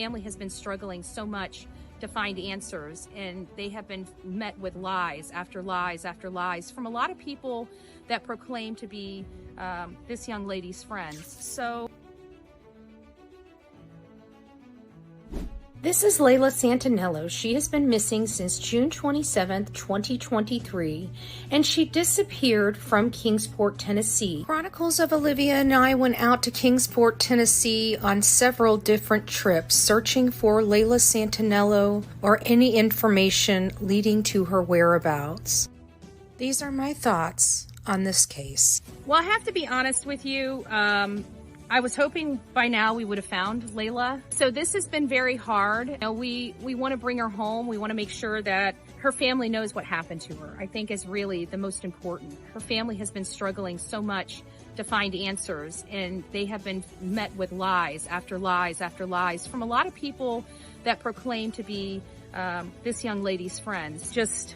family has been struggling so much to find answers, and they have been met with lies after lies after lies from a lot of people that proclaim to be this young lady's friends. So this is Layla Santinello. She has been missing since June 27th, 2023, and she disappeared from Kingsport, Tennessee. Chronicles of Olivia and I went out to Kingsport, Tennessee on several different trips, searching for Layla Santinello or any information leading to her whereabouts. These are my thoughts on this case. Well, I have to be honest with you. I was hoping by now we would have found Layla. So this has been very hard. You know, we want to bring her home. We want to make sure that her family knows what happened to her, I think is really the most important. Her family has been struggling so much to find answers, and they have been met with lies after lies after lies from a lot of people that proclaim to be this young lady's friends. Just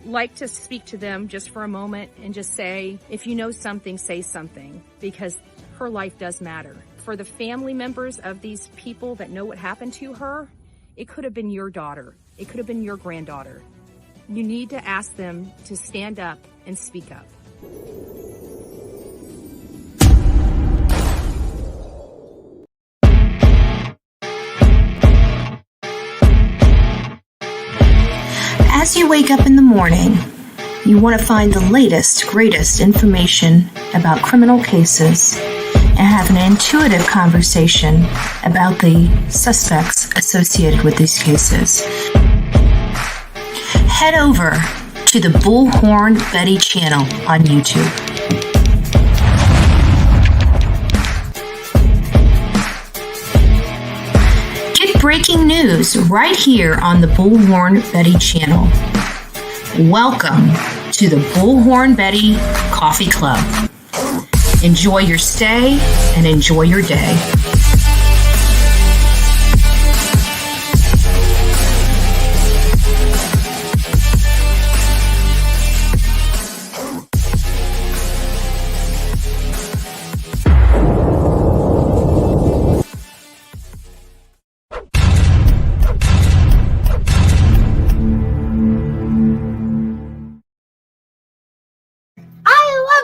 like to speak to them just for a moment and just say, if you know something, say something, because her life does matter. For the family members of these people that know what happened to her, it could have been your daughter. It could have been your granddaughter. You need to ask them to stand up and speak up. As you wake up in the morning, you want to find the latest, greatest information about criminal cases and have an intuitive conversation about the suspects associated with these cases. Head over to the Bullhorn Betty channel on YouTube. Get breaking news right here on the Bullhorn Betty channel. Welcome to the Bullhorn Betty Coffee Club. Enjoy your stay and enjoy your day.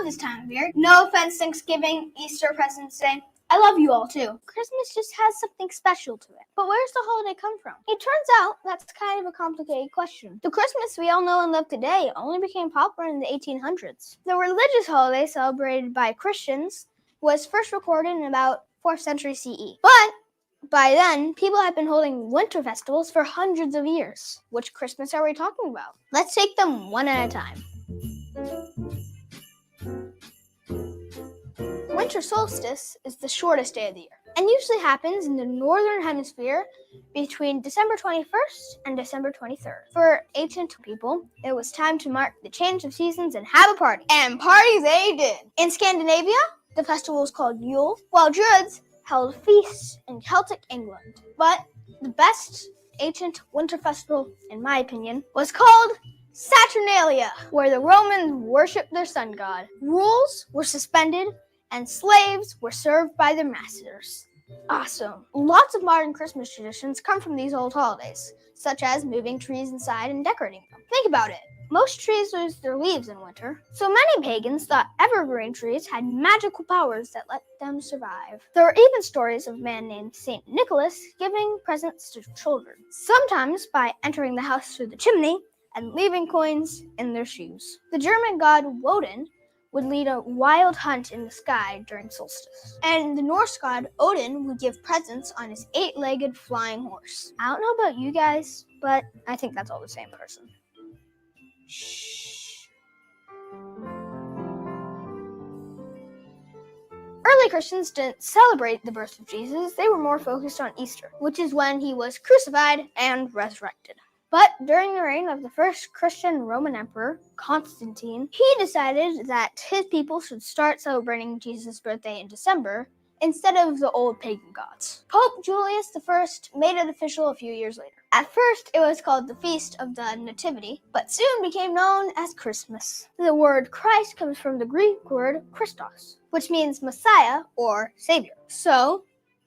This time of year. No offense, Thanksgiving, Easter, President's Day. I love you all too. Christmas just has something special to it. But where's the holiday come from? It turns out that's kind of a complicated question. The Christmas we all know and love today only became popular in the 1800s. The religious holiday celebrated by Christians was first recorded in about 4th century CE. But by then, people had been holding winter festivals for hundreds of years. Which Christmas are we talking about? Let's take them one at a time. Winter solstice is the shortest day of the year and usually happens in the northern hemisphere between December 21st and December 23rd. For ancient people, it was time to mark the change of seasons and have a party. And party they did! In Scandinavia, the festival was called Yule, while Druids held feasts in Celtic England. But the best ancient winter festival, in my opinion, was called Saturnalia, where the Romans worshipped their sun god. Rules were suspended and slaves were served by their masters. Awesome. Lots of modern Christmas traditions come from these old holidays, such as moving trees inside and decorating them. Think about it. Most trees lose their leaves in winter, so many pagans thought evergreen trees had magical powers that let them survive. There are even stories of a man named Saint Nicholas giving presents to children, sometimes by entering the house through the chimney and leaving coins in their shoes. The German god Woden would lead a wild hunt in the sky during solstice. And the Norse god Odin would give presents on his 8-legged flying horse. I don't know about you guys, but I think that's all the same person. Shh. Early Christians didn't celebrate the birth of Jesus. They were more focused on Easter, which is when he was crucified and resurrected. But during the reign of the first Christian Roman emperor, Constantine, he decided that his people should start celebrating Jesus' birthday in December instead of the old pagan gods. Pope Julius I made it official a few years later. At first, it was called the Feast of the Nativity, but soon became known as Christmas. The word Christ comes from the Greek word Christos, which means Messiah or Savior. So,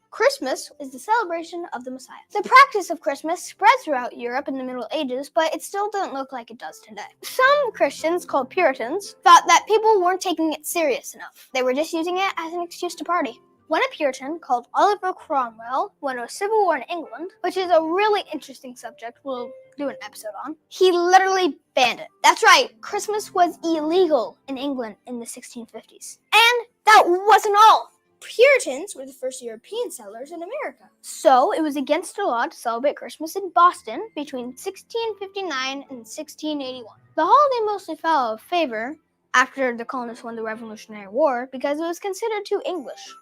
Christmas is the celebration of the Messiah. The practice of Christmas spread throughout Europe in the Middle Ages, but it still doesn't look like it does today. Some Christians, called Puritans, thought that people weren't taking it serious enough. They were just using it as an excuse to party. When a Puritan called Oliver Cromwell went to a civil war in England, which is a really interesting subject we'll do an episode on, he literally banned it. That's right, Christmas was illegal in England in the 1650s. And that wasn't all. Puritans were the first European settlers in America. So it was against the law to celebrate Christmas in Boston between 1659 and 1681. The holiday mostly fell out of favor after the colonists won the Revolutionary War because it was considered too English.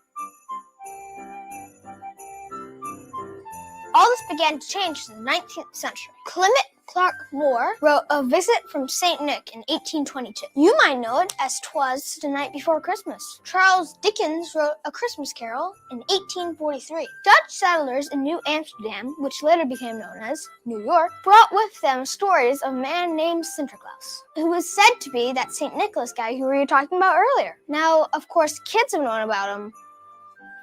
All this began to change in the 19th century. Clement Clark Moore wrote A Visit from St. Nick in 1822. You might know it as 'Twas the Night Before Christmas. Charles Dickens wrote A Christmas Carol in 1843. Dutch settlers in New Amsterdam, which later became known as New York, brought with them stories of a man named Sinterklaas, who was said to be that St. Nicholas guy who we were talking about earlier. Now, of course, kids have known about him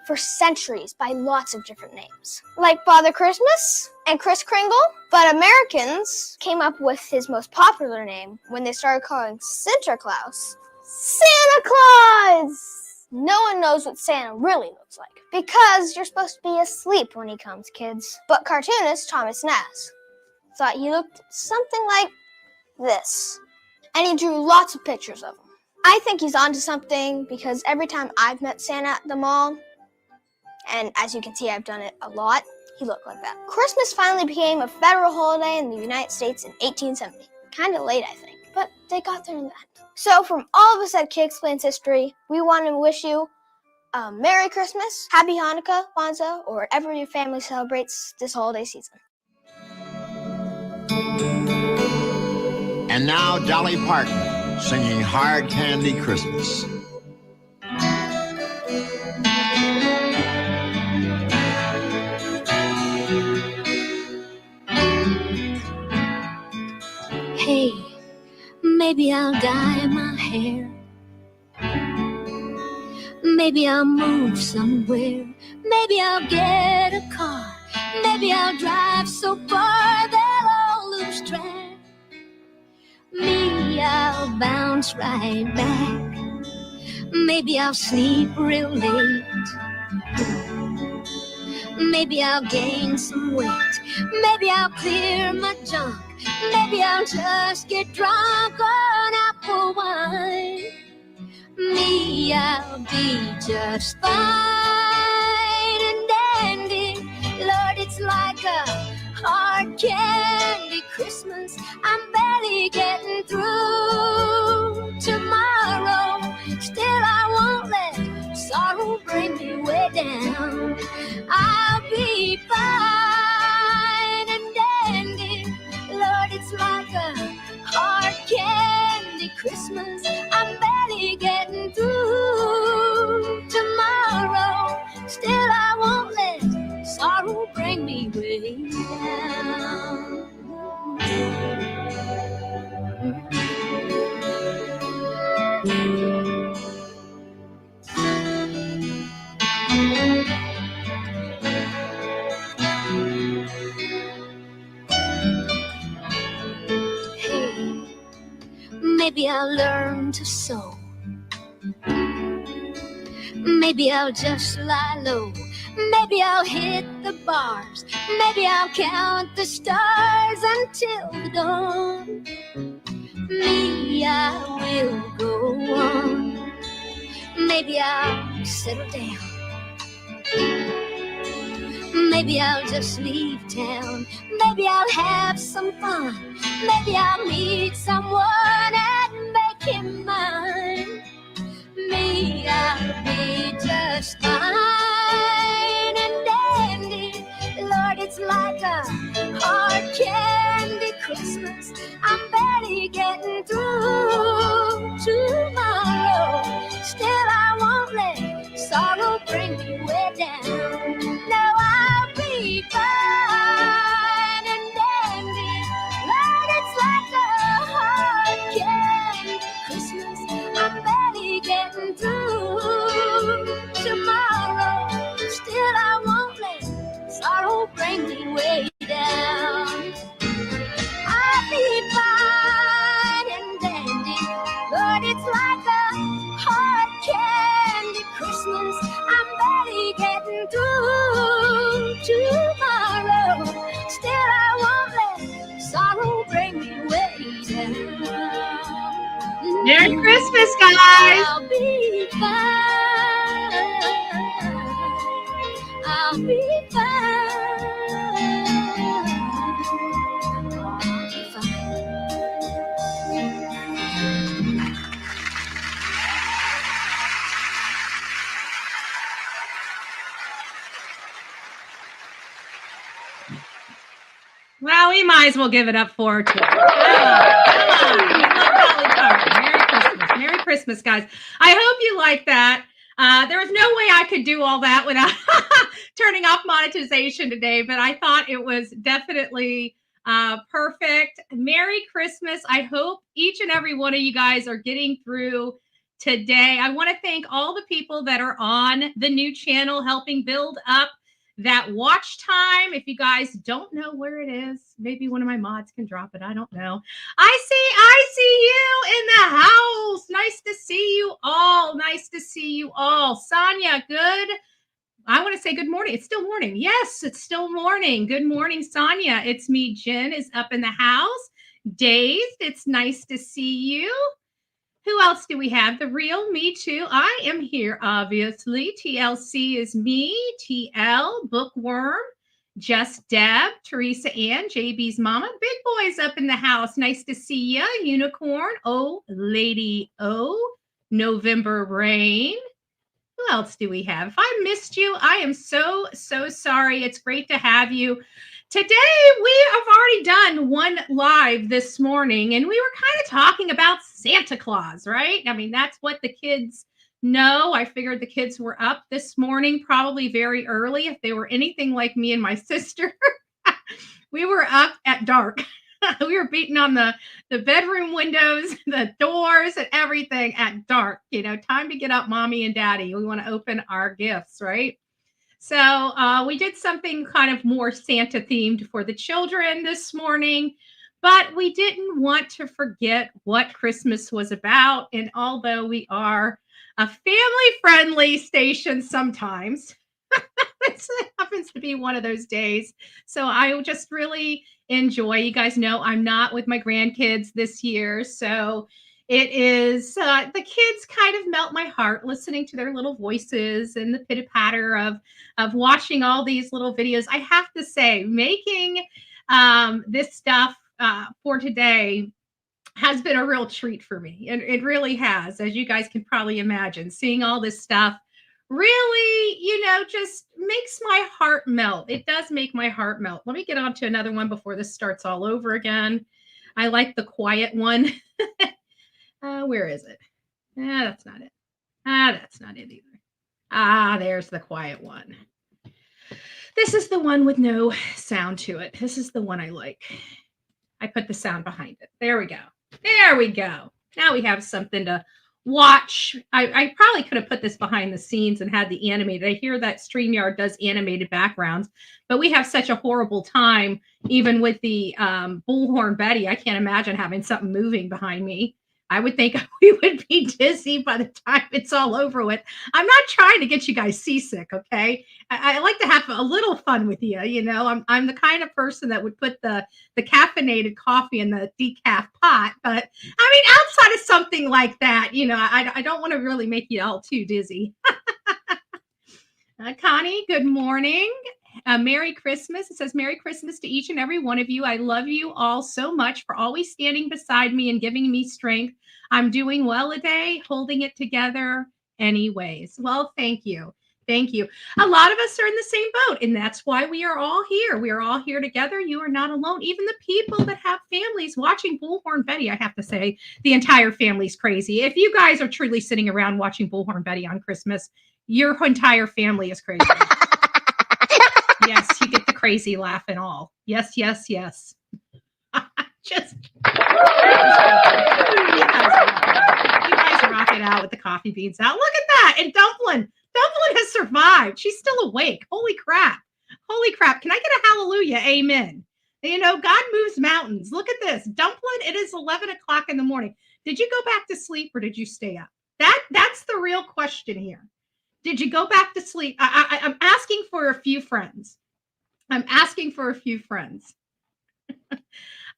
for centuries by lots of different names, like Father Christmas and Kris Kringle. But Americans came up with his most popular name when they started calling Sinterklaas Santa Claus! No one knows what Santa really looks like, because you're supposed to be asleep when he comes, kids. But cartoonist Thomas Nast thought he looked something like this, and he drew lots of pictures of him. I think he's onto something, because every time I've met Santa at the mall, and as you can see, I've done it a lot, he looked like that. Christmas finally became a federal holiday in the United States in 1870. Kind of late, I think, but they got there in the end. So from all of us at Kid Explains History, we want to wish you a Merry Christmas, Happy Hanukkah, Kwanzaa, or whatever your family celebrates this holiday season. And now Dolly Parton singing Hard Candy Christmas. Hey, maybe I'll dye my hair. Maybe I'll move somewhere. Maybe I'll get a car. Maybe I'll drive so far they'll all lose track. Me, I'll bounce right back. Maybe I'll sleep real late. Maybe I'll gain some weight. Maybe I'll clear my junk. Maybe I'll just get drunk on apple wine. Me, I'll be just fine and dandy. Lord, it's like a hard candy Christmas. I'm barely getting through tomorrow. Still, I won't let sorrow bring me way down. I'll be fine and dandy. Lord, it's like a hard candy Christmas. I'm barely getting through tomorrow. Still, I won't let sorrow bring me way down. Maybe I'll learn to sew. Maybe I'll just lie low. Maybe I'll hit the bars. Maybe I'll count the stars until the dawn. Me, I will go on. Maybe I'll settle down. Maybe I'll just leave town. Maybe I'll have some fun. Maybe I'll meet someone and make him mine. Me, I'll be just fine and dandy. Lord, it's like a hard candy Christmas. I'm barely getting through tomorrow. Still, I won't let sorrow bring me way down. No, I'll be fine and dandy. Lord, it's like a hard candy Christmas. I'm barely getting through tomorrow. Still, I won't Merry Christmas, guys. I'll be fine. I'll be fine. I'll be fine. Well, we might as well give it up for her too. Come on. We love Dolly Parton. Merry Christmas. Merry Christmas, guys. I hope you like that. There was no way I could do all that without turning off monetization today, but I thought it was definitely perfect. Merry Christmas. I hope each and every one of you guys are getting through today. I want to thank all the people that are on the new channel helping build up that watch time. If you guys don't know where it is, maybe one of my mods can drop it. I don't know. I see you in the house. Nice to see you all. Nice to see you all. Sonia, good. I want to say good morning. It's still morning. Yes, it's still morning. Good morning, Sonia. It's me. Jen is up in the house. Dazed. It's nice to see you. Who else do we have? The real me too. I am here, obviously. TLC is me. TL, Bookworm, Just Deb, Teresa Ann, JB's mama. Big boys up in the house. Nice to see ya. Unicorn. Oh, Lady O. November Rain. Who else do we have? If I missed you, I am so sorry. It's great to have you. Today, we have already done one live this morning, and we were kind of talking about Santa Claus, right? I mean, that's what the kids know. I figured the kids were up this morning, probably very early. If they were anything like me and my sister, we were up at dark. We were beating on the bedroom windows, the doors, and everything at dark. You know, time to get up, mommy and daddy. We want to open our gifts, right? So we did something kind of more Santa themed for the children this morning, but we didn't want to forget what Christmas was about. And although we are a family friendly station sometimes, it happens to be one of those days. So I just really enjoy. You guys know I'm not with my grandkids this year. So it is, the kids kind of melt my heart listening to their little voices and the pitter patter of watching all these little videos. I have to say, making this stuff for today has been a real treat for me. And it really has, as you guys can probably imagine, seeing all this stuff really, you know, just makes my heart melt. It does make my heart melt. Let me get on to another one before this starts all over again. I like the quiet one. Where is it? That's not it. That's not it either. There's the quiet one. This is the one with no sound to it. This is the one I like. I put the sound behind it. There we go. There we go. Now we have something to watch. I probably could have put this behind the scenes and had the animated. I hear that StreamYard does animated backgrounds, but we have such a horrible time, even with the Bullhorn Betty. I can't imagine having something moving behind me. I would think we would be dizzy by the time it's all over with. I'm not trying to get you guys seasick, okay? I like to have a little fun with you. You know, I'm the kind of person that would put the caffeinated coffee in the decaf pot. But I mean, outside of something like that, you know, I don't want to really make you all too dizzy. Connie, good morning. Merry Christmas. It says, Merry Christmas to each and every one of you. I love you all so much for always standing beside me and giving me strength. I'm doing well today, holding it together anyways. Well, thank you. Thank you. A lot of us are in the same boat, and that's why we are all here. We are all here together. You are not alone. Even the people that have families watching Bullhorn Betty, I have to say, the entire family's crazy. If you guys are truly sitting around watching Bullhorn Betty on Christmas, your entire family is crazy. Yes, you get the crazy laugh and all. Yes, yes, yes. Just you guys rock it out with the coffee beans out. Look at that. And Dumplin has survived. She's still awake. Holy crap. Holy crap. Can I get a hallelujah? Amen. You know, God moves mountains. Look at this. Dumplin, it is 11 o'clock in the morning. Did you go back to sleep or did you stay up? That's the real question here. Did you go back to sleep? I'm asking for a few friends. I'm asking for a few friends.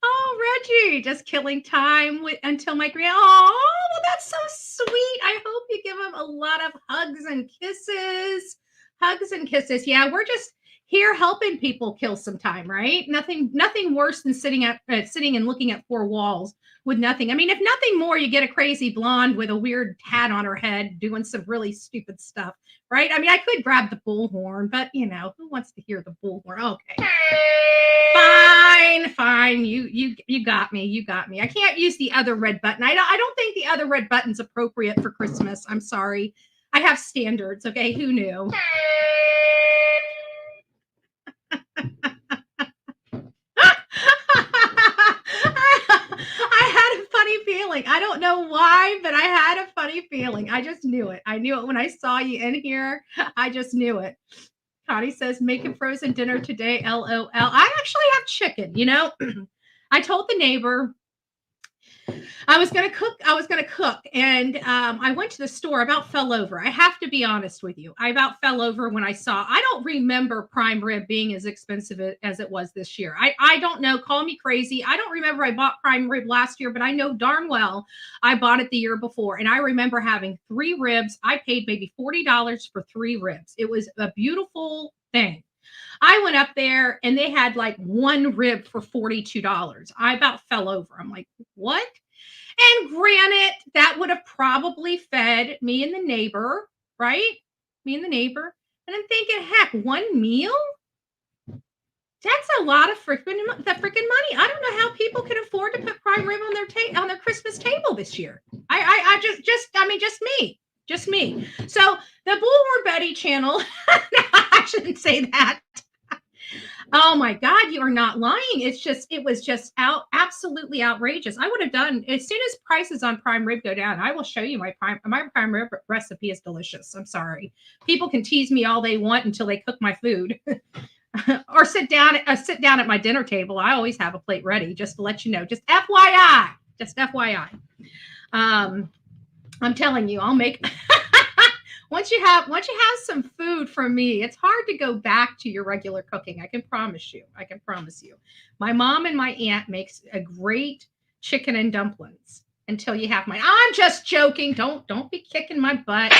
Oh, Reggie, just killing time until my oh, well, that's so sweet. I hope you give him a lot of hugs and kisses. Hugs and kisses. Yeah, we're just here helping people kill some time, right? Nothing worse than sitting and looking at four walls with nothing. I mean, if nothing more, you get a crazy blonde with a weird hat on her head doing some really stupid stuff, right? I mean, I could grab the bullhorn, but who wants to hear the bullhorn? Okay. Fine. You got me. You got me. I can't use the other red button. I don't think the other red button's appropriate for Christmas. I'm sorry. I have standards. Okay. Who knew? I had a funny feeling. I don't know why, but I had a funny feeling. I just knew it. I knew it when I saw you in here. I just knew it. Connie says, making frozen dinner today, LOL. I actually have chicken, I told the neighbor I was going to cook. And I went to the store, about fell over. I have to be honest with you. I about fell over when I don't remember prime rib being as expensive as it was this year. I don't know. Call me crazy. I don't remember I bought prime rib last year, but I know darn well I bought it the year before. And I remember having 3 ribs. I paid maybe $40 for 3 ribs. It was a beautiful thing. I went up there and they had like 1 rib for $42. I about fell over. I'm like, what? And granted, that would have probably fed me and the neighbor, right? Me and the neighbor. And I'm thinking, heck, 1 meal? That's a lot of freaking money. I don't know how people can afford to put prime rib on their Christmas table this year. Just me. So the Bullhorn Betty channel, I shouldn't say that. Oh my God, you are not lying. It was just absolutely outrageous. I would have done, as soon as prices on prime rib go down, I will show you my prime rib recipe is delicious. I'm sorry. People can tease me all they want until they cook my food or sit down at my dinner table. I always have a plate ready, just to let you know, just FYI. I'm telling you, I'll make Once you have some food from me, it's hard to go back to your regular cooking. I can promise you. My mom and my aunt makes a great chicken and dumplings until you have mine. I'm just joking. Don't be kicking my butt.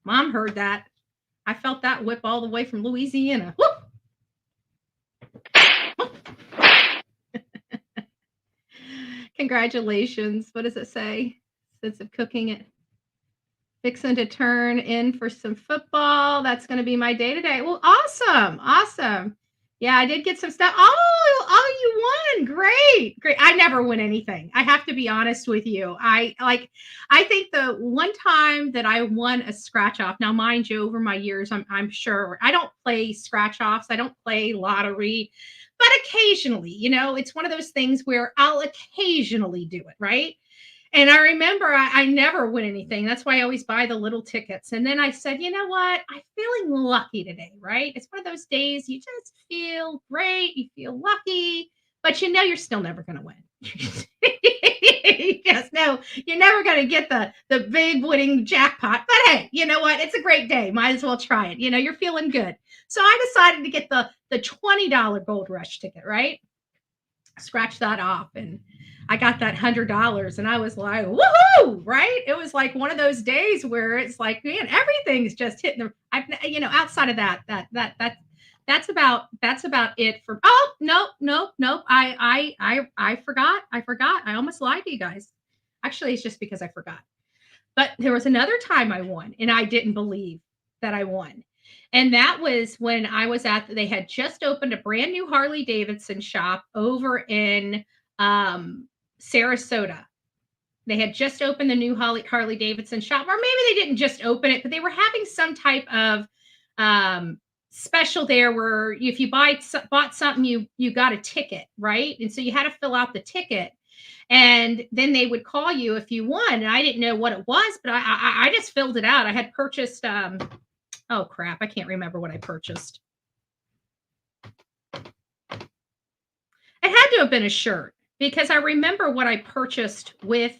Mom heard that. I felt that whip all the way from Louisiana. Congratulations. What does it say? Sense of cooking it. Fixing to turn in for some football. That's going to be my day today. Well, awesome. Yeah, I did get some stuff. Oh, you won. Great. I never win anything. I have to be honest with you. I think the one time that I won a scratch off, now mind you, over my years, I'm sure I don't play scratch offs. I don't play lottery, but occasionally, it's one of those things where I'll occasionally do it. Right. And I remember I never win anything. That's why I always buy the little tickets. And then I said, you know what? I'm feeling lucky today, right? It's one of those days you just feel great. You feel lucky, but you're still never going to win. You just know you're never going to get the big winning jackpot. But hey, you know what? It's a great day. Might as well try it. You're feeling good. So I decided to get the $20 Gold Rush ticket, right? Scratch that off, and I got that $100, and I was like, woohoo, right? It was like one of those days where it's like, man, everything's just hitting outside of that's about it for, nope. I forgot. I almost lied to you guys. Actually, it's just because I forgot. But there was another time I won, and I didn't believe that I won. And that was when I was they had just opened a brand new Harley Davidson shop over in Sarasota. They had just opened the new Harley Davidson shop, or maybe they didn't just open it, but they were having some type of special there where if you bought something, you got a ticket, right? And so you had to fill out the ticket. And then they would call you if you won. And I didn't know what it was, but I just filled it out. I had purchased oh crap, I can't remember what I purchased. It had to have been a shirt, because I remember what I purchased with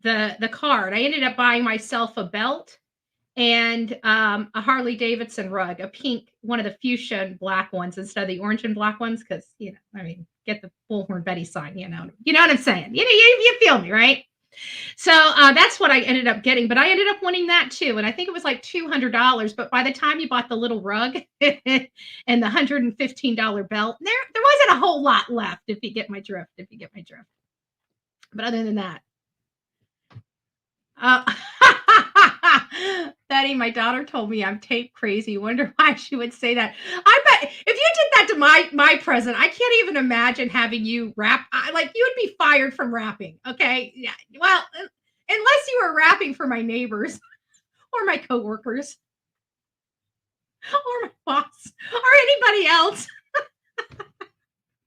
the card. I ended up buying myself a belt and a Harley Davidson rug, a pink, one of the fuchsia and black ones instead of the orange and black ones, because, get the Bullhorn Betty sign, you know what I'm saying. You feel me, right? So that's what I ended up getting, but I ended up winning that too. And I think it was like $200. But by the time you bought the little rug and the $115 belt, there wasn't a whole lot left, if you get my drift. But other than that, Betty, my daughter told me I'm tape crazy. Wonder why she would say that. I bet if you did that to my present, I can't even imagine having you rap. Like, you would be fired from rapping. Okay. Yeah. Well, unless you were rapping for my neighbors or my coworkers or my boss or anybody else.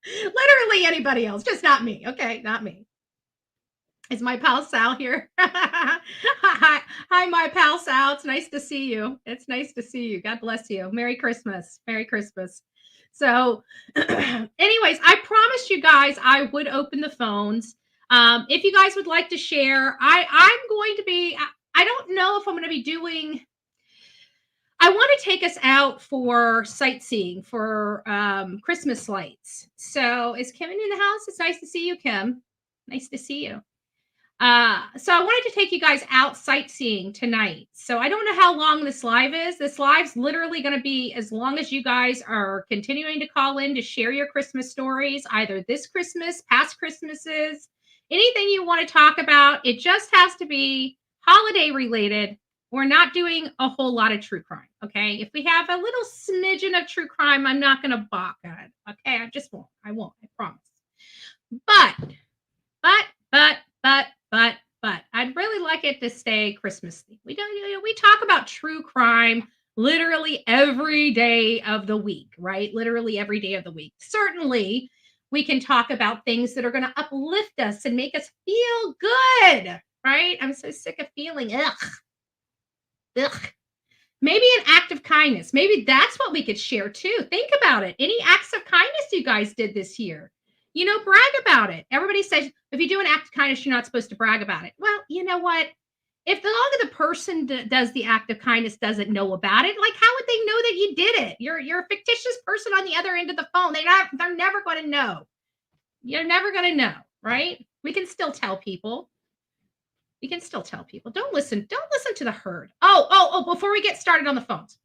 Literally anybody else, just not me. Okay. Not me. Is my pal Sal here? Hi, my pal Sal. It's nice to see you. God bless you. Merry Christmas. So, anyways, I promised you guys I would open the phones. If you guys would like to share, I'm going to be, I don't know if I'm going to be doing, I want to take us out for sightseeing for Christmas lights. So is Kim in the house? It's nice to see you, Kim. Nice to see you. So I wanted to take you guys out sightseeing tonight. So I don't know how long this live is. This live's literally going to be as long as you guys are continuing to call in to share your Christmas stories, either this Christmas, past Christmases, anything you want to talk about. It just has to be holiday related. We're not doing a whole lot of true crime. Okay. If we have a little smidgen of true crime, I'm not going to balk at it. Okay. I just won't. I promise. But I'd really like it to stay Christmas themed. We talk about true crime literally every day of the week, right? Literally every day of the week. Certainly, we can talk about things that are going to uplift us and make us feel good, right? I'm so sick of feeling ugh. Maybe an act of kindness. Maybe that's what we could share too. Think about it. Any acts of kindness you guys did this year? Brag about it. Everybody says, if you do an act of kindness, you're not supposed to brag about it. Well, you know what? If the person does the act of kindness doesn't know about it, like, how would they know that you did it? You're a fictitious person on the other end of the phone. They're never going to know. You're never going to know, right? We can still tell people. Don't listen to the herd. Oh, before we get started on the phones.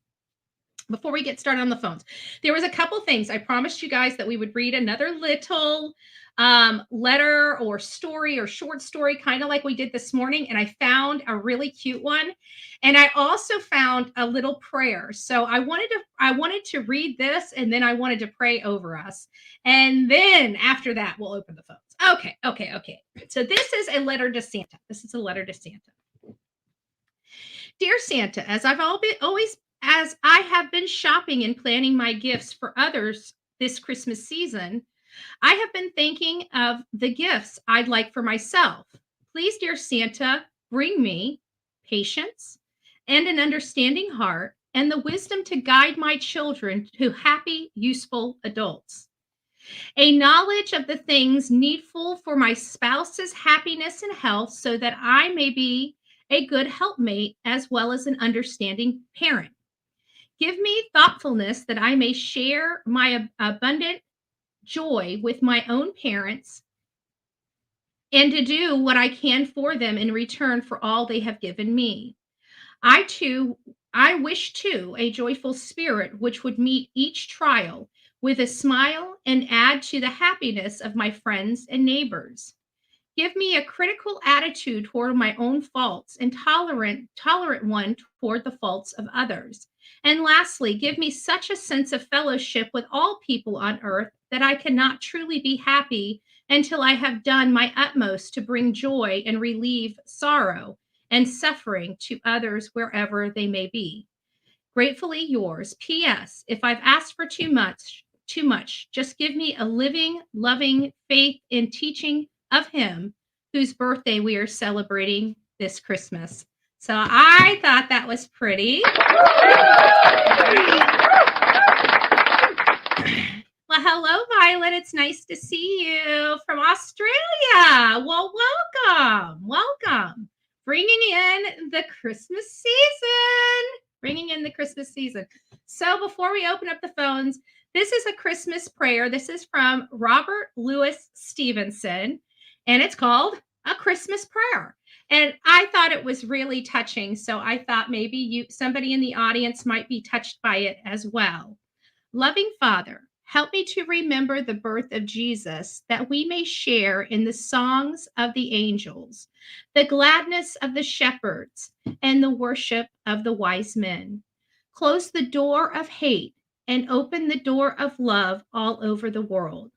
There was a couple things. I promised you guys that we would read another little letter or story or short story, kind of like we did this morning. And I found a really cute one. And I also found a little prayer. So I wanted to read this, and then I wanted to pray over us. And then after that, we'll open the phones. Okay. So this is a letter to Santa. Dear Santa, as I have been shopping and planning my gifts for others this Christmas season, I have been thinking of the gifts I'd like for myself. Please, dear Santa, bring me patience and an understanding heart and the wisdom to guide my children to happy, useful adults. A knowledge of the things needful for my spouse's happiness and health so that I may be a good helpmate as well as an understanding parent. Give me thoughtfulness that I may share my abundant joy with my own parents and to do what I can for them in return for all they have given me. I wish too a joyful spirit which would meet each trial with a smile and add to the happiness of my friends and neighbors. Give me a critical attitude toward my own faults and tolerant one toward the faults of others. And lastly, give me such a sense of fellowship with all people on earth that I cannot truly be happy until I have done my utmost to bring joy and relieve sorrow and suffering to others wherever they may be. Gratefully yours. P.S. If I've asked for too much, just give me a living, loving faith in teaching of him whose birthday we are celebrating this Christmas. So I thought that was pretty. Well, hello, Violet. It's nice to see you from Australia. Well, welcome. bringing in the Christmas season. So before we open up the phones, this is a Christmas prayer. This is from Robert Louis Stevenson, and it's called A Christmas Prayer. And I thought it was really touching, so I thought maybe somebody in the audience might be touched by it as well. Loving Father, help me to remember the birth of Jesus, that we may share in the songs of the angels, the gladness of the shepherds, and the worship of the wise men. Close the door of hate and open the door of love all over the world.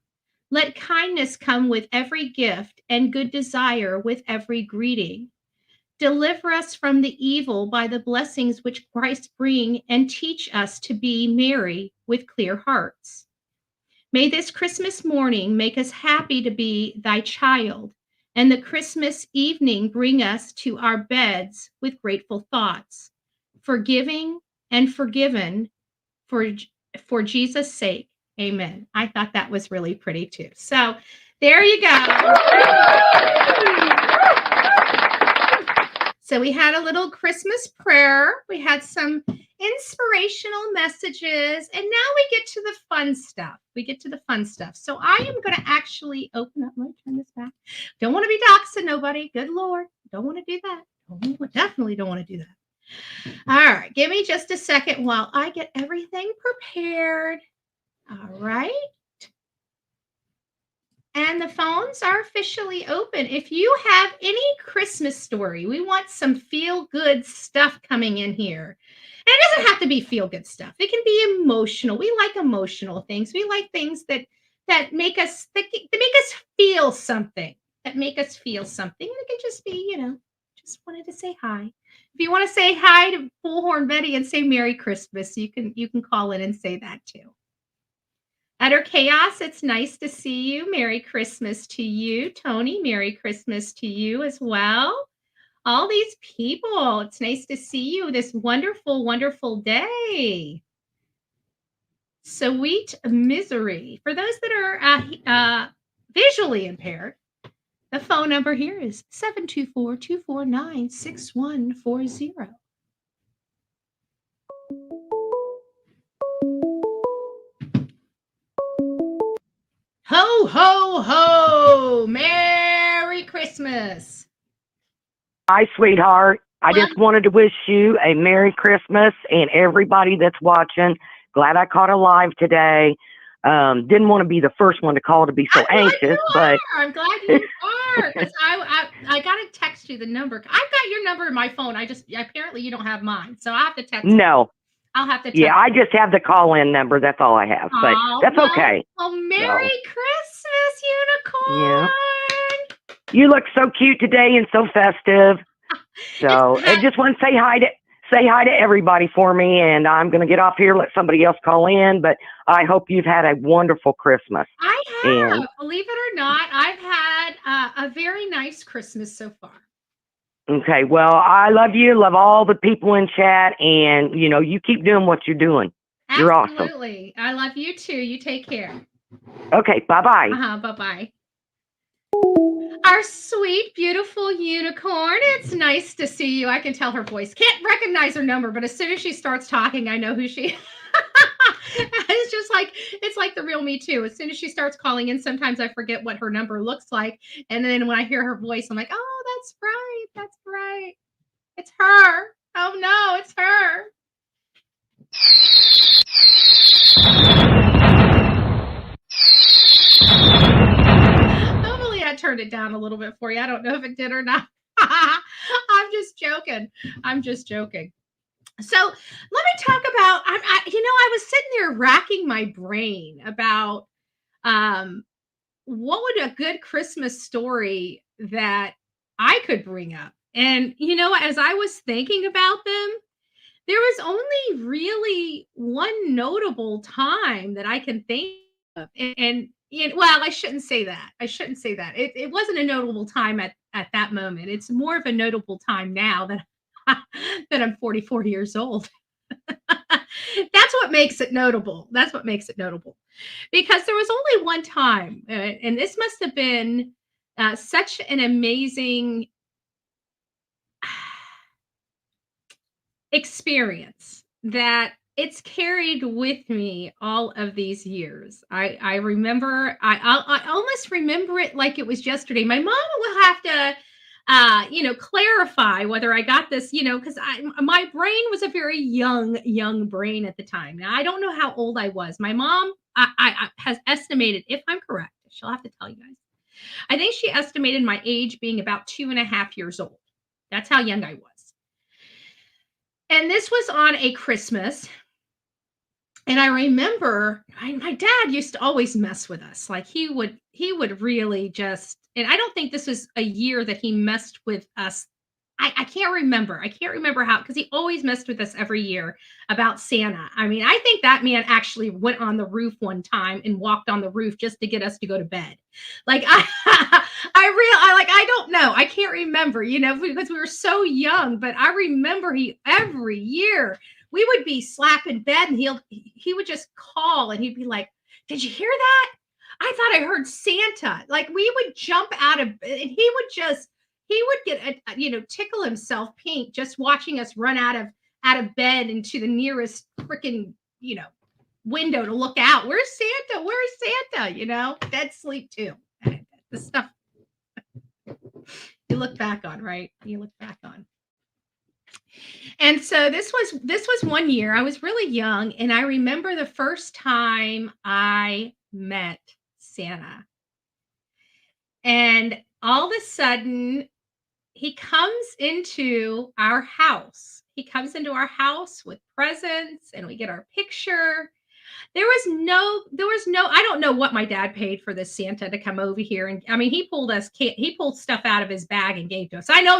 Let kindness come with every gift and good desire with every greeting. Deliver us from the evil by the blessings which Christ bring, and teach us to be merry with clear hearts. May this Christmas morning make us happy to be thy child, and the Christmas evening bring us to our beds with grateful thoughts, forgiving and forgiven for Jesus' sake. Amen. I thought that was really pretty too. So there you go. So we had a little Christmas prayer. We had some inspirational messages. And now we get to the fun stuff. So I am going to actually open up. Let me turn this back. Don't want to be doxing nobody. Good Lord. Don't want to do that. Definitely don't want to do that. All right. Give me just a second while I get everything prepared. All right. And the phones are officially open. If you have any Christmas story, we want some feel-good stuff coming in here. And it doesn't have to be feel-good stuff. It can be emotional. We like emotional things. We like things that make us feel something. And it can just be, just wanted to say hi. If you want to say hi to Bullhorn Betty and say Merry Christmas, you can call in and say that too. Utter Chaos, it's nice to see you. Merry Christmas to you. Tony, Merry Christmas to you as well. All these people, it's nice to see you this wonderful, wonderful day. Sweet Misery. For those that are visually impaired, the phone number here is 724-249-6140. Ho, ho, ho! Merry Christmas. Hi, sweetheart. I just wanted to wish you a Merry Christmas and everybody that's watching. Glad I caught a live today. Didn't want to be the first one to call to be so anxious, but I'm glad you are, because I got to text you the number. I've got your number in my phone. Apparently you don't have mine, so I have to text you. No. I'll have to text Yeah, I just have the call-in number. That's all I have, but that's okay. Well, Merry Christmas, Unicorn. Yeah. You look so cute today and so festive. So I just want to say hi to everybody for me, and I'm going to get off here, let somebody else call in, but I hope you've had a wonderful Christmas. I have. Believe it or not, I've had a very nice Christmas so far. Okay, well, I love you, love all the people in chat, and, you keep doing what you're doing. Absolutely. You're awesome. Absolutely. I love you too. You take care. Okay, bye-bye. Bye-bye. Our sweet, beautiful Unicorn. It's nice to see you. I can tell her voice. Can't recognize her number, but as soon as she starts talking, I know who she is. It's like the real me too. As soon as she starts calling in, sometimes I forget what her number looks like. And then when I hear her voice, I'm like, oh, that's right. That's right. It's her. Oh no, it's her. Hopefully I turned it down a little bit for you. I don't know if it did or not. I'm just joking. So let me talk about, I was sitting there racking my brain about what would a good Christmas story that I could bring up. And, as I was thinking about them, there was only really one notable time that I can think of. Well, I shouldn't say that. It wasn't a notable time at that moment. It's more of a notable time now that I'm 44 years old. That's what makes it notable. Because there was only one time, and this must have been such an amazing, experience that it's carried with me all of these years. I remember, I almost remember it like it was yesterday. My mom will have to, clarify whether I got this, because my brain was a very young brain at the time. Now I don't know how old I was. My mom, I has estimated, if I'm correct, she'll have to tell you guys. I think she estimated my age being about 2.5 years old. That's how young I was. And this was on a Christmas. And I remember my dad used to always mess with us. Like he would really just, and I don't think this was a year that he messed with us. I can't remember. I can't remember how, because he always messed with us every year about Santa. I mean, I think that man actually went on the roof one time and walked on the roof just to get us to go to bed. Like I don't know. I can't remember, because we were so young, but I remember every year we would be slapping bed and he would just call and he'd be like, "Did you hear that? I thought I heard Santa." Like we would jump out of bed and he would get tickle himself pink just watching us run out of bed into the nearest freaking window to look out. Where's Santa? Where's Santa? Dead sleep too. The stuff you look back on, right? You look back on. And so this was one year. I was really young, and I remember the first time I met Santa. And all of a sudden, he comes into our house. He comes into our house with presents, and we get our picture. There was no, I don't know what my dad paid for this Santa to come over here. And I mean, he pulled stuff out of his bag and gave to us. I know,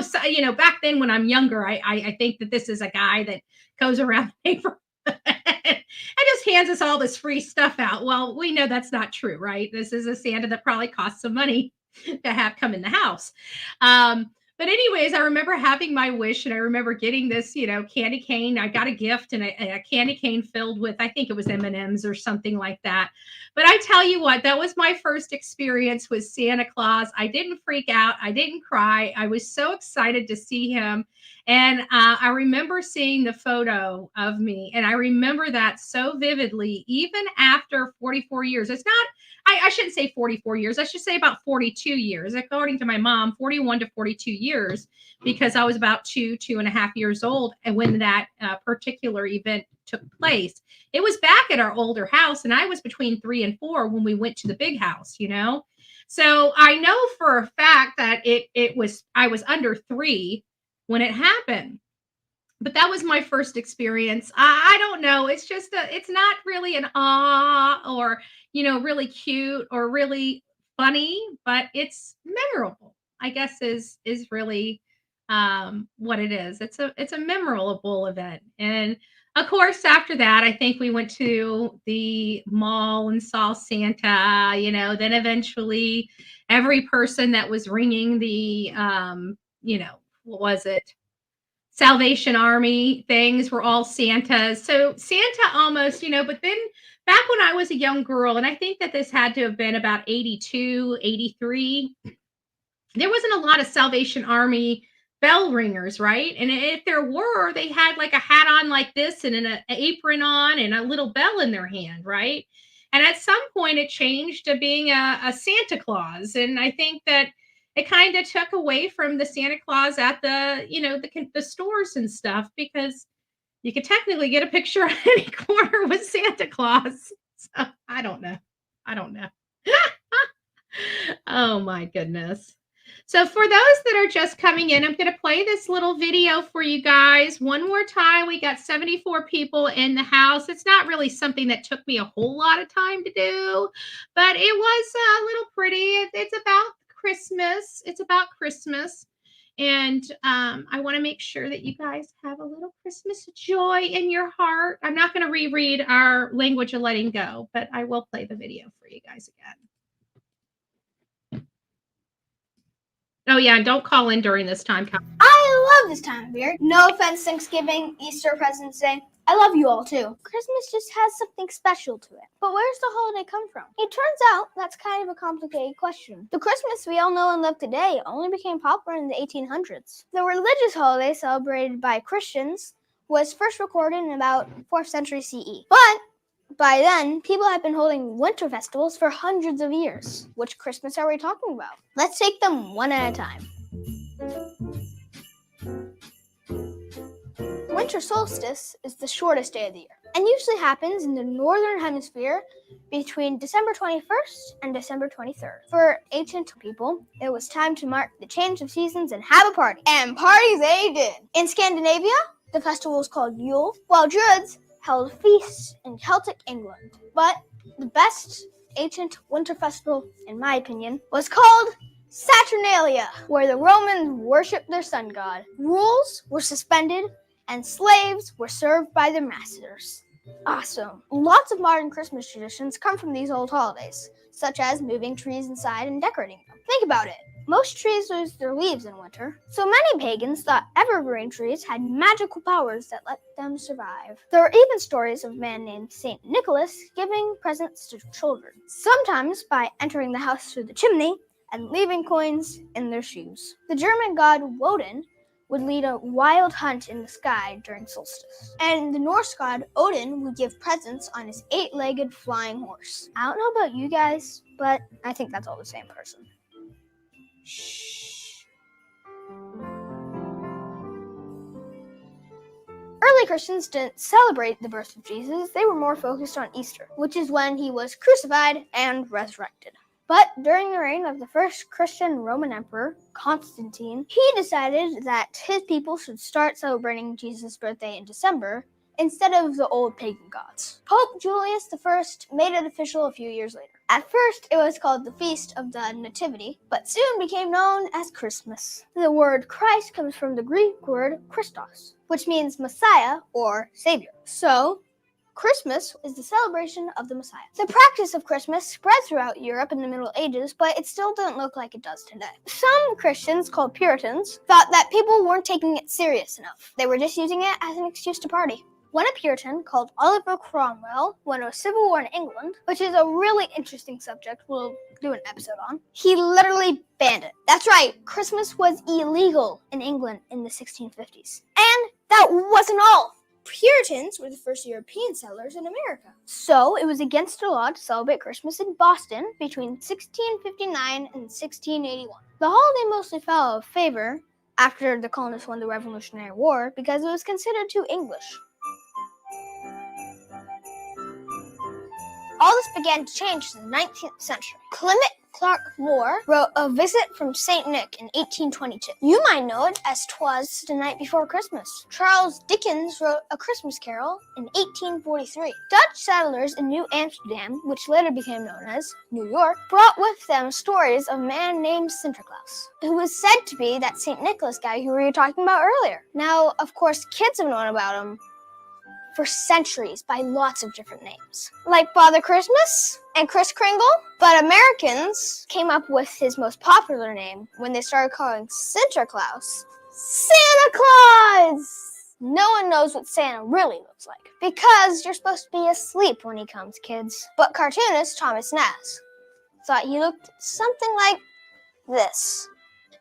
back then when I'm younger, I think that this is a guy that goes around and just hands us all this free stuff out. Well, we know that's not true, right? This is a Santa that probably costs some money to have come in the house. But anyways, I remember having my wish, and I remember getting this, candy cane. I got a gift and a candy cane filled with, I think it was M&Ms or something like that. But I tell you what, that was my first experience with Santa Claus. I didn't freak out. I didn't cry. I was so excited to see him. And I remember seeing the photo of me, and I remember that so vividly, even after 44 years. It's not, I shouldn't say 44 years. I should say about 42 years, according to my mom, 41 to 42 years, because I was about 2.5 years old. And when that particular event took place, it was back at our older house. And I was between 3 and 4 when we went to the big house, So I know for a fact that I was under 3 when it happened. But that was my first experience. I don't know. It's just it's not really an awe or, really cute or really funny, but it's memorable, I guess is really what it is. It's a memorable event. And of course, after that, I think we went to the mall and saw Santa, then eventually every person that was ringing the, what was it? Salvation Army things were all Santas. So Santa almost, but then back when I was a young girl, and I think that this had to have been about 82, 83, there wasn't a lot of Salvation Army bell ringers, right? And if there were, they had like a hat on like this and an apron on and a little bell in their hand, right? And at some point it changed to being a Santa Claus. And I think that it kind of took away from the Santa Claus at the stores and stuff, because you could technically get a picture on any corner with Santa Claus. So I don't know. Oh my goodness. So for those that are just coming in, I'm going to play this little video for you guys one more time. We got 74 people in the house. It's not really something that took me a whole lot of time to do, but it was a little pretty. It's about Christmas. And I want to make sure that you guys have a little Christmas joy in your heart. I'm not going to reread our language of letting go, but I will play the video for you guys again. Oh, yeah, and don't call in during this time. I love this time of year. No offense, Thanksgiving, Easter, President's Day. I love you all, too. Christmas just has something special to it. But where's the holiday come from? It turns out that's kind of a complicated question. The Christmas we all know and love today only became popular in the 1800s. The religious holiday celebrated by Christians was first recorded in about 4th century CE. But by then, people have been holding winter festivals for hundreds of years. Which Christmas are we talking about? Let's take them one at a time. Winter solstice is the shortest day of the year and usually happens in the northern hemisphere between December 21st and December 23rd. For ancient people, it was time to mark the change of seasons and have a party. And party they did! In Scandinavia, the festival was called Yule, while Druids held feasts in Celtic England. But the best ancient winter festival, in my opinion, was called Saturnalia, where the Romans worshipped their sun god. Rules were suspended and slaves were served by their masters. Awesome. Lots of modern Christmas traditions come from these old holidays, such as moving trees inside and decorating them. Think about it. Most trees lose their leaves in winter, so many pagans thought evergreen trees had magical powers that let them survive. There are even stories of a man named Saint Nicholas giving presents to children, sometimes by entering the house through the chimney and leaving coins in their shoes. The German god Woden would lead a wild hunt in the sky during solstice. And the Norse god Odin would give presents on his 8-legged flying horse. I don't know about you guys, but I think that's all the same person. Shh. Early Christians didn't celebrate the birth of Jesus. They were more focused on Easter, which is when he was crucified and resurrected. But during the reign of the first Christian Roman emperor, Constantine, he decided that his people should start celebrating Jesus' birthday in December instead of the old pagan gods. Pope Julius I made it official a few years later. At first, it was called the Feast of the Nativity, but soon became known as Christmas. The word Christ comes from the Greek word Christos, which means Messiah or Savior. So, Christmas is the celebration of the Messiah. The practice of Christmas spread throughout Europe in the Middle Ages, but it still doesn't look like it does today. Some Christians, called Puritans, thought that people weren't taking it serious enough. They were just using it as an excuse to party. When a Puritan called Oliver Cromwell went to a civil war in England, which is a really interesting subject we'll do an episode on, he literally banned it. That's right, Christmas was illegal in England in the 1650s. And that wasn't all. Puritans were the first European settlers in America. So it was against the law to celebrate Christmas in Boston between 1659 and 1681. The holiday mostly fell out of favor after the colonists won the Revolutionary War because it was considered too English. All this began to change in the 19th century. Clement Clark Moore wrote A Visit from St. Nick in 1822. You might know it as 'Twas the Night Before Christmas. Charles Dickens wrote A Christmas Carol in 1843. Dutch settlers in New Amsterdam, which later became known as New York, brought with them stories of a man named Sinterklaas, who was said to be that St. Nicholas guy who we were talking about earlier. Now, of course, kids have known about him for centuries by lots of different names, like Father Christmas and Kris Kringle. But Americans came up with his most popular name when they started calling Sinterklaas Santa Claus! No one knows what Santa really looks like, because you're supposed to be asleep when he comes, kids. But cartoonist Thomas Nast thought he looked something like this,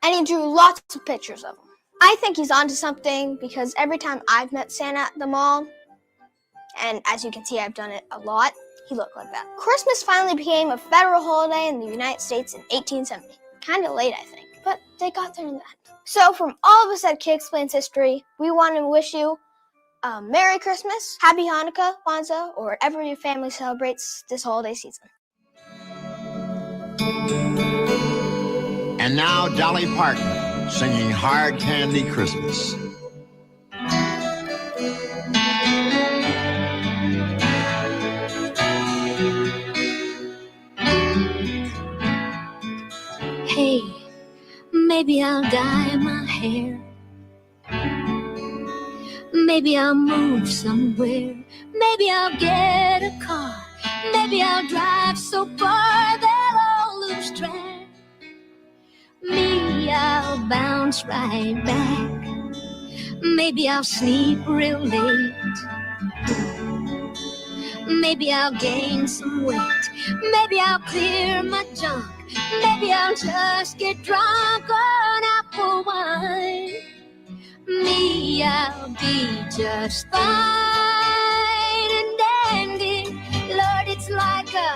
and he drew lots of pictures of him. I think he's onto something, because every time I've met Santa at the mall, and as you can see, I've done it a lot, he looked like that. Christmas finally became a federal holiday in the United States in 1870. Kind of late, I think, but they got there in the end. So from all of us at Kid Explains History, we want to wish you a Merry Christmas, Happy Hanukkah, Kwanzaa, or whatever your family celebrates this holiday season. And now Dolly Parton singing Hard Candy Christmas. Hey, maybe I'll dye my hair. Maybe I'll move somewhere. Maybe I'll get a car. Maybe I'll drive so far they'll all lose track. Me, I'll bounce right back. Maybe I'll sleep real late. Maybe I'll gain some weight. Maybe I'll clear my junk. Maybe I'll just get drunk on apple wine. Me, me, I'll be just fine and dandy. Lord, it's like a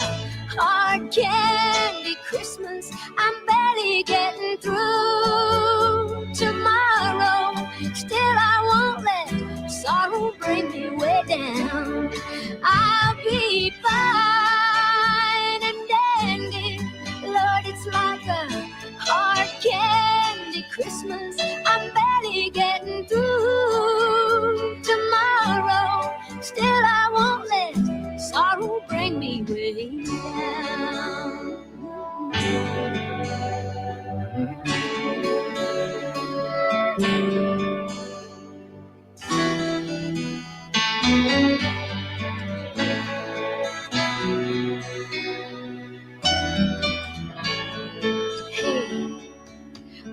hard candy Christmas. I'm barely getting through tomorrow. Still, I won't let sorrow bring me way down. I'll be fine and dandy. Lord, it's like a hard candy Christmas. I'm barely getting through tomorrow. Still, I won't let sorrow bring me way down.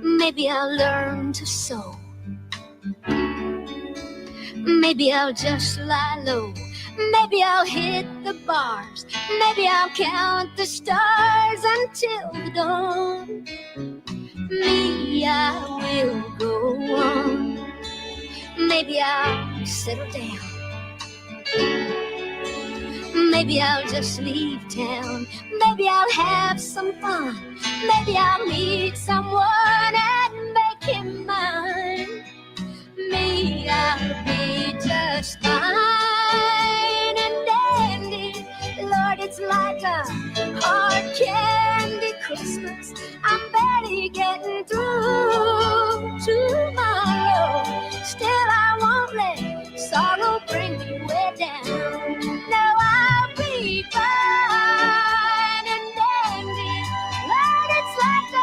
Maybe I'll learn to sew. Maybe I'll just lie low. Maybe I'll hit the bars. Maybe I'll count the stars until the dawn. Me, I will go on. Maybe I'll settle down. Maybe I'll just leave town. Maybe I'll have some fun. Maybe I'll meet someone and make him mine. Me, I'll be just fine and dandy. Lord, it's like a hard candy Christmas. I'm barely getting through tomorrow. Still, I won't let sorrow bring me way down. No, I'll be fine and dandy. Lord, it's like a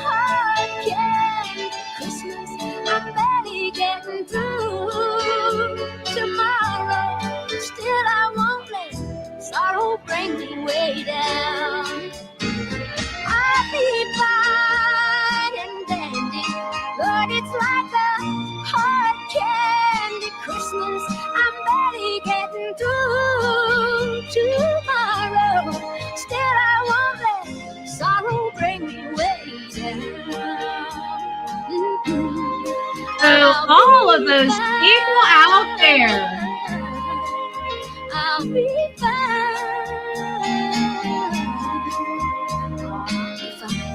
hard candy Christmas. I'm barely getting through tomorrow. Still, I won't let sorrow bring me way down. I'll be fine and dandy. Lord, it's like a hard candy Christmas. I'm barely getting through tomorrow. Still, I won't let sorrow bring me way down. So all of those people out there, I'll be fine. I'll be fine.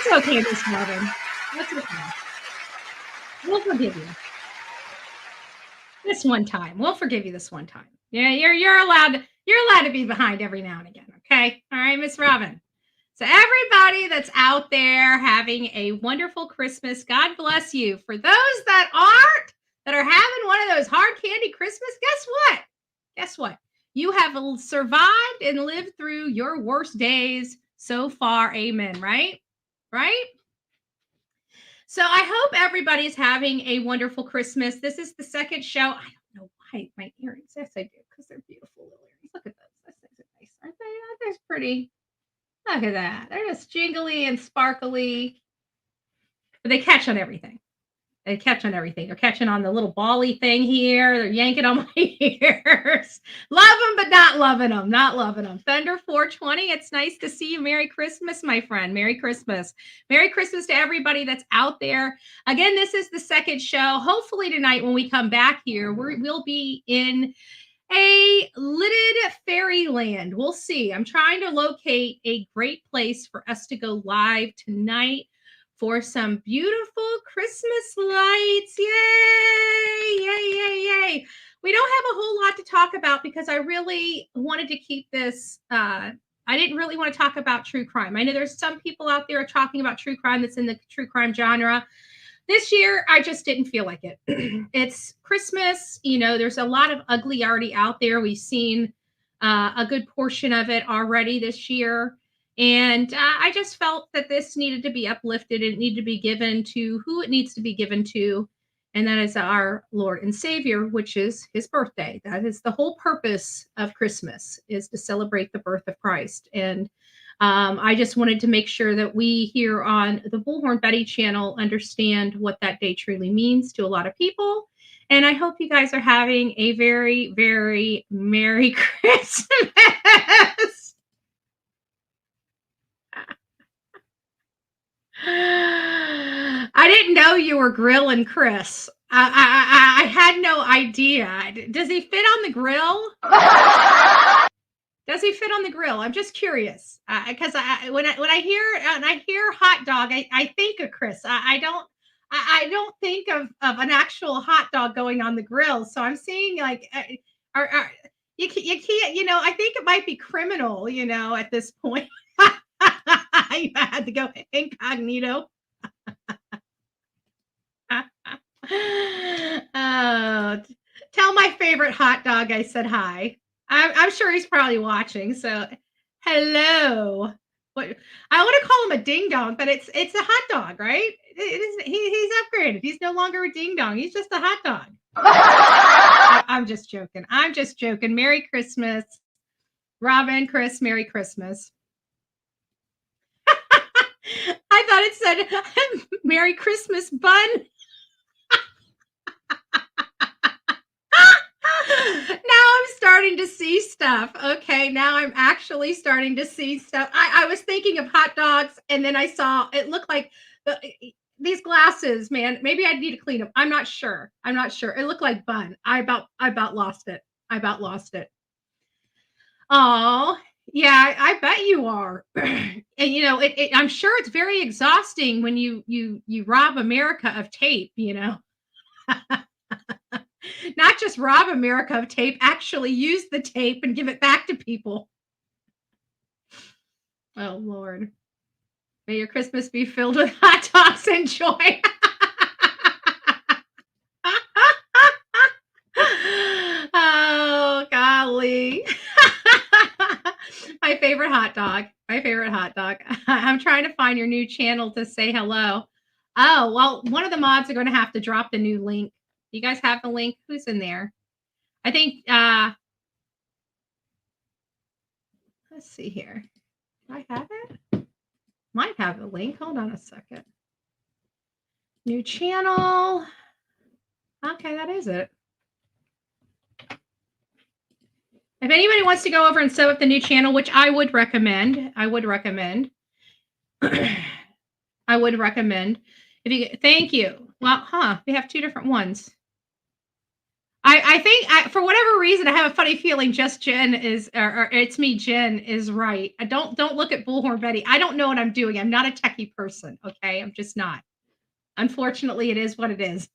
that's okay, Miss Robin. That's okay. We'll forgive you this one time. We'll forgive you this one time. Yeah, you're allowed to be behind every now and again. Okay, all right, Miss Robin. So everybody that's out there having a wonderful Christmas, God bless you. For those that aren't, that are having one of those hard candy Christmas, guess what? Guess what? You have survived and lived through your worst days so far. Amen. Right? Right? So I hope everybody's having a wonderful Christmas. This is the second show. I don't know why my earrings. Yes, I do, because they're beautiful little earrings. Look at those. Those things are nice, aren't they? Oh, they're pretty. Look at that. They're just jingly and sparkly. But they catch on everything. They catch on everything. They're catching on the little bally thing here. They're yanking on my ears. Love them, but not loving them. Not loving them. Thunder 420. It's nice to see you. Merry Christmas, my friend. Merry Christmas. Merry Christmas to everybody that's out there. Again, this is the second show. Hopefully tonight when we come back here, we'll be in a lidded fairyland. We'll see. I'm trying to locate a great place for us to go live tonight for some beautiful Christmas lights. Yay! Yay, yay, yay. We don't have a whole lot to talk about because I really wanted to keep this. I didn't really want to talk about true crime. I know there's some people out there talking about true crime that's in the true crime genre. This year, I just didn't feel like it. It's Christmas. You know, there's a lot of ugly already out there. We've seen a good portion of it already this year. And I just felt that this needed to be uplifted. It needed to be given to who it needs to be given to. And that is our Lord and Savior, which is his birthday. That is the whole purpose of Christmas, is to celebrate the birth of Christ. And I just wanted to make sure that we here on the Bullhorn Betty channel understand what that day truly means to a lot of people. And I hope you guys are having a very, very Merry Christmas. didn't know you were grilling Chris. I had no idea. Does he fit on the grill? Does he fit on the grill? I'm just curious because when I hear hot dog, I think of Chris. I don't think of an actual hot dog going on the grill. So I'm seeing like, you can't, I think it might be criminal, at this point. I had to go incognito. Oh, tell my favorite hot dog I said hi. I'm sure he's probably watching. So, hello. What I want to call him a ding dong, but it's a hot dog, right? He's upgraded. He's no longer a ding dong. He's just a hot dog. I'm just joking. I'm just joking. Merry Christmas, Robin, Chris. Merry Christmas. I thought it said Merry Christmas, Bun. Now I'm starting to see stuff. Okay, now I'm actually starting to see stuff. I was thinking of hot dogs, and then I saw it looked like these glasses, man. Maybe I need to clean them. I'm not sure. It looked like Bun. I about lost it. Oh, yeah, I bet you are. And I'm sure it's very exhausting when you rob America of tape, Not just rob America of tape, actually use the tape and give it back to people. Oh, Lord. May your Christmas be filled with hot dogs and joy. Oh, golly. My favorite hot dog. I'm trying to find your new channel to say hello. Oh, well, one of the mods are going to have to drop the new link. You guys have the link? Who's in there? I think, let's see here. Do I have it? Might have the link. Hold on a second. New channel. Okay, that is it. If anybody wants to go over and set up the new channel, which I would recommend. Thank you. Well, we have two different ones. I think for whatever reason, I have a funny feeling just Jen is, or it's me, Jen is right. I don't look at Bullhorn Betty. I don't know what I'm doing. I'm not a techie person. Okay. I'm just not. Unfortunately, it is what it is.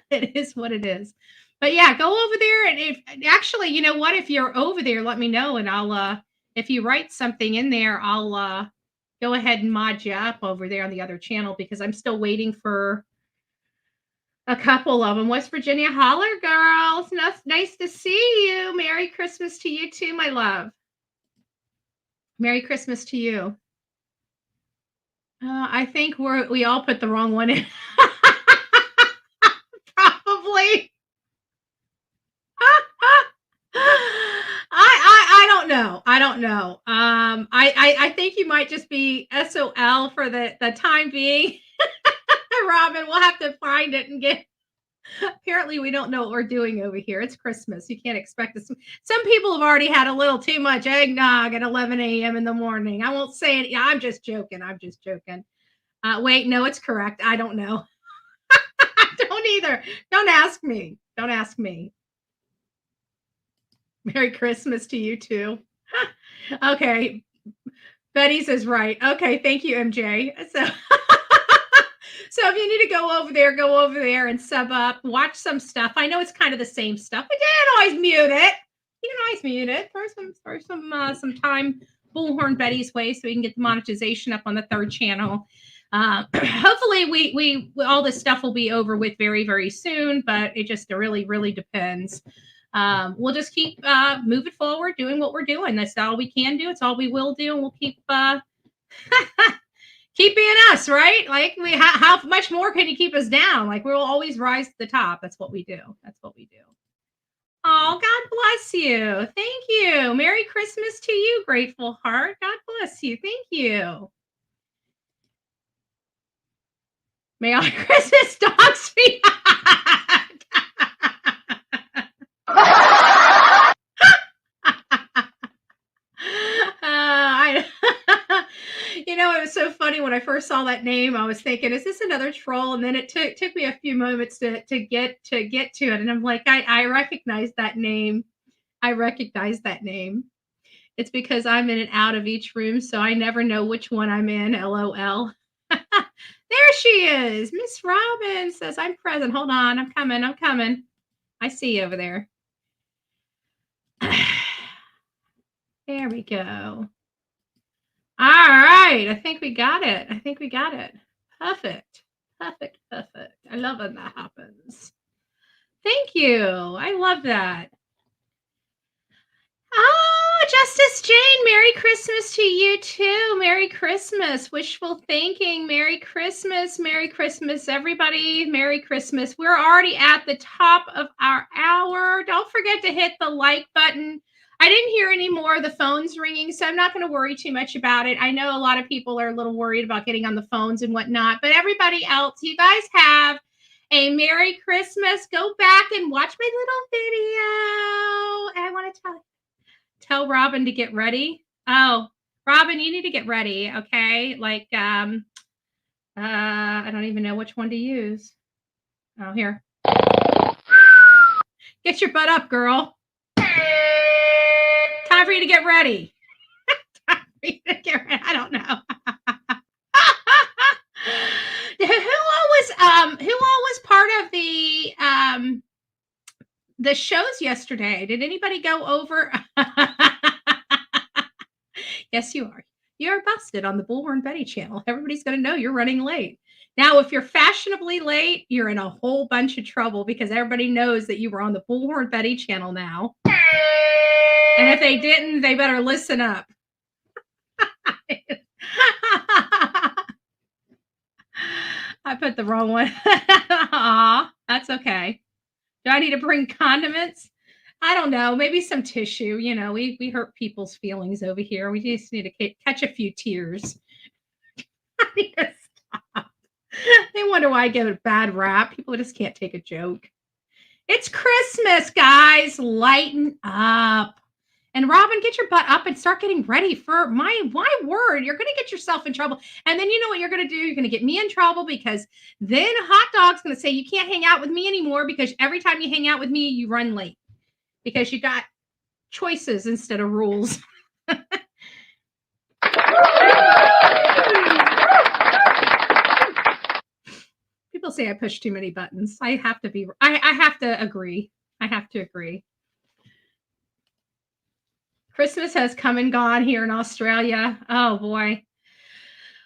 It is what it is. But yeah, go over there. And if actually, you know what, if you're over there, let me know. And I'll, if you write something in there, I'll go ahead and mod you up over there on the other channel because I'm still waiting for a couple of them. West Virginia, holler, girls. Nice to see you. Merry Christmas to you too, my love. Merry Christmas to you. I think we all put the wrong one in. Probably. I don't know. I think you might just be SOL for the time being. Robin, we'll have to find it and get. Apparently, we don't know what we're doing over here. It's Christmas. You can't expect this. Some people have already had a little too much eggnog at 11 a.m. in the morning. I won't say it. I'm just joking. Wait, no, it's correct. I don't know. I don't either. Don't ask me. Merry Christmas to you too. Okay. Betty's is right. Okay. Thank you, MJ. So if you need to go over there and sub up, watch some stuff. I know it's kind of the same stuff, but you can always mute it. Throw some time Bullhorn Betty's way so we can get the monetization up on the third channel. Hopefully we all this stuff will be over with very, very soon, but it just really, really depends. We'll just keep moving forward, doing what we're doing. That's all we can do. It's all we will do. And we'll keep keep being us, right? Like how much more can you keep us down? Like we'll always rise to the top. That's what we do. Oh, God bless you. Thank you. Merry Christmas to you, grateful heart. God bless you. Thank you. May all Christmas dogs be. It was so funny when I first saw that name. I was thinking, is this another troll? And then it took me a few moments to get to it. And I'm like, I recognize that name. I recognize that name. It's because I'm in and out of each room, so I never know which one I'm in. LOL. There she is. Miss Robin says, I'm present. Hold on. I'm coming. I see you over there. There we go. All right. I think we got it. Perfect. I love when that happens. Thank you. I love that. Oh, Justice Jane, Merry Christmas to you too. Merry Christmas. Wishful thinking. Merry Christmas. Merry Christmas, everybody. Merry Christmas. We're already at the top of our hour. Don't forget to hit the like button. I didn't hear any more of the phones ringing, so I'm not going to worry too much about it. I know a lot of people are a little worried about getting on the phones and whatnot, but everybody else, you guys have a Merry Christmas. Go back and watch my little video. And I want to tell Robin to get ready. Oh, Robin, you need to get ready, okay? Like, I don't even know which one to use. Oh, here. Get your butt up, girl. Time for you to get ready. I don't know. Who all was part of the shows yesterday? Did anybody go over? Yes, you are. You're busted on the Bullhorn Betty channel. Everybody's going to know you're running late. Now, if you're fashionably late, you're in a whole bunch of trouble because everybody knows that you were on the Bullhorn Betty channel now. And if they didn't, they better listen up. I put the wrong one. Aw, that's okay. Do I need to bring condiments? I don't know. Maybe some tissue. We hurt people's feelings over here. We just need to catch a few tears. I need to stop. They wonder why I get a bad rap. People just can't take a joke. It's Christmas, guys. Lighten up. And Robin, get your butt up and start getting ready for my word. You're going to get yourself in trouble. And then you know what you're going to do? You're going to get me in trouble because then Hot Dog's going to say you can't hang out with me anymore because every time you hang out with me, you run late because you got choices instead of rules. People say I push too many buttons. I have to agree. I have to agree. Christmas has come and gone here in Australia. Oh boy.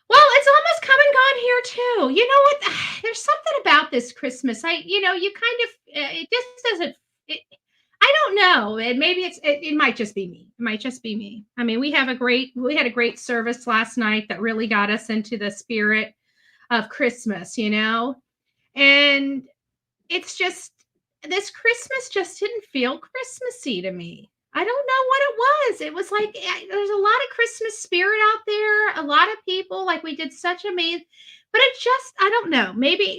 Well, it's almost come and gone here too. You know what? There's something about this Christmas. It just doesn't. I don't know. Maybe it might just be me. It might just be me. I mean, we had a great service last night that really got us into the spirit of Christmas, and it's just, this Christmas just didn't feel Christmassy to me. I don't know what it was. It was like, there's a lot of Christmas spirit out there. A lot of people, like, we did such amazing, but it just, I don't know. Maybe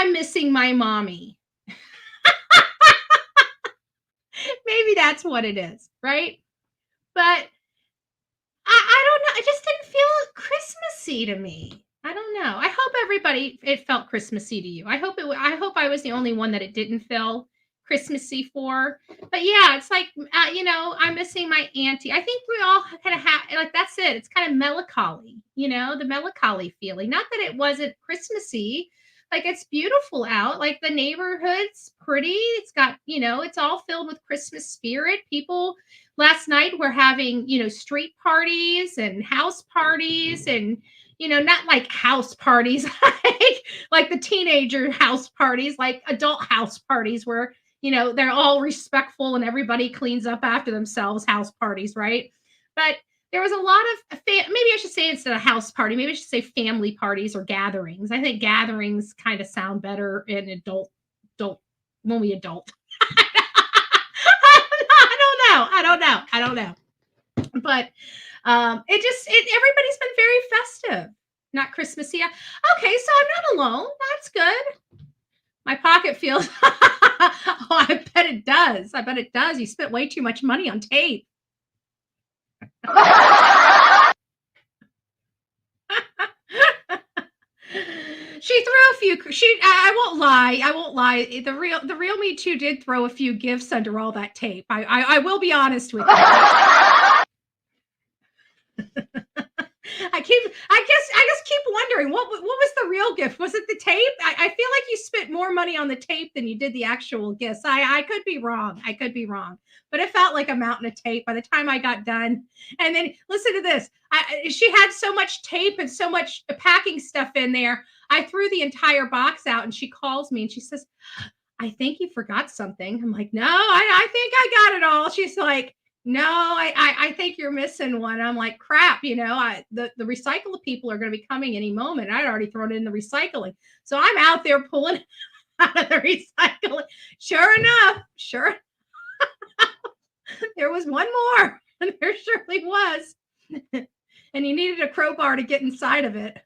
I'm missing my mommy. Maybe that's what it is, right? But I don't know. It just didn't feel Christmassy to me. I don't know. I hope it felt Christmassy to you. I hope I was the only one that it didn't feel Christmassy for. But yeah, it's like, I'm missing my auntie. I think we all kind of have, like, that's it. It's kind of melancholy, the melancholy feeling. Not that it wasn't Christmassy. Like, it's beautiful out. Like, the neighborhood's pretty. It's got, it's all filled with Christmas spirit. People last night were having, street parties and house parties and, not like house parties, like the teenager house parties, like adult house parties where, they're all respectful and everybody cleans up after themselves, house parties, right? But there was a lot of, maybe I should say instead of house party, maybe I should say family parties or gatherings. I think gatherings kind of sound better in adult when we adult. I don't know. But everybody's been very festive, not Christmassy. Okay, so I'm not alone. That's good. My pocket feels, oh, I bet it does. You spent way too much money on tape. She threw a few. I won't lie. The real Me Too did throw a few gifts under all that tape. I will be honest with you. I just keep wondering what was the real gift? Was it the tape? I feel like you spent more money on the tape than you did the actual gifts. I could be wrong. But it felt like a mountain of tape by the time I got done. And then listen to this. She had so much tape and so much packing stuff in there. I threw the entire box out, and she calls me and she says, "I think you forgot something." I'm like, "No, I think I got it all." She's like, "No, I think you're missing one." I'm like, "Crap, the recycle people are going to be coming any moment." I'd already thrown it in the recycling. So I'm out there pulling it out of the recycling. Sure enough, there was one more. And there surely was. And you needed a crowbar to get inside of it.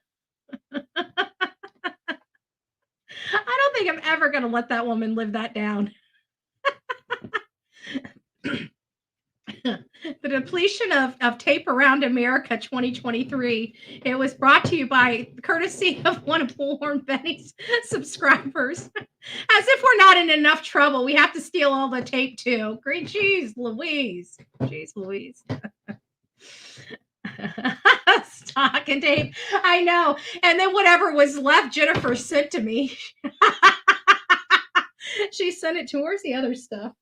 I don't think I'm ever going to let that woman live that down. The depletion of Tape Around America 2023. It was brought to you by courtesy of one of Bullhorn Betty's subscribers. As if we're not in enough trouble, we have to steal all the tape too. Great jeez Louise. Stock and tape. I know. And then whatever was left, Jennifer sent to me. She sent it to where's the other stuff?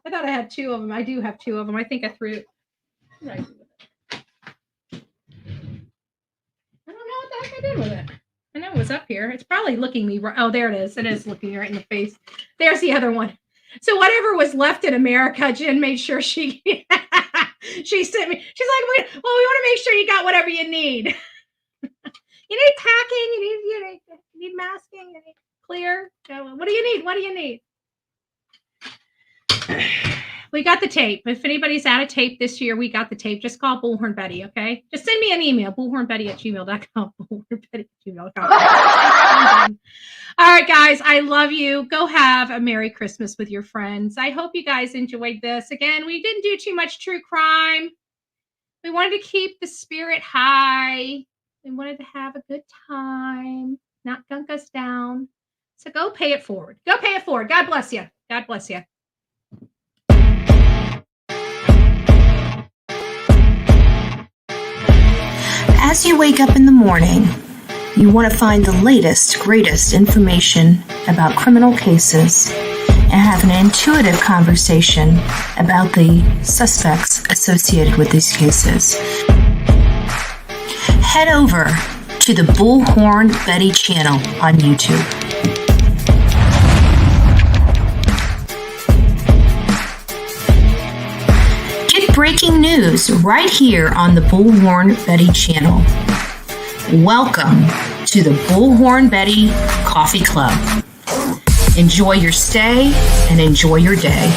I thought I had two of them. I do have two of them. I think I threw it. What did I do with it? I don't know what the heck I did with it. I know it was up here. It's probably looking me right. Oh, there it is. It is looking me right in the face. There's the other one. So whatever was left in America, Jen made sure she sent me. She's like, we want to make sure you got whatever you need. You need packing. You need masking. You need clear. What do you need? What do you need? We got the tape. If anybody's out of tape this year, we got the tape. Just call Bullhorn Betty, okay? Just send me an email, bullhornbetty@gmail.com. Bullhornbetty@gmail.com. All right, guys, I love you. Go have a Merry Christmas with your friends. I hope you guys enjoyed this. Again, we didn't do too much true crime. We wanted to keep the spirit high. We wanted to have a good time, not gunk us down. So go pay it forward. Go pay it forward. God bless you. God bless you. As you wake up in the morning, you want to find the latest, greatest information about criminal cases and have an intuitive conversation about the suspects associated with these cases. Head over to the Bullhorn Betty channel on YouTube. Breaking news right here on the Bullhorn Betty channel. Welcome to the Bullhorn Betty Coffee Club. Enjoy your stay and enjoy your day.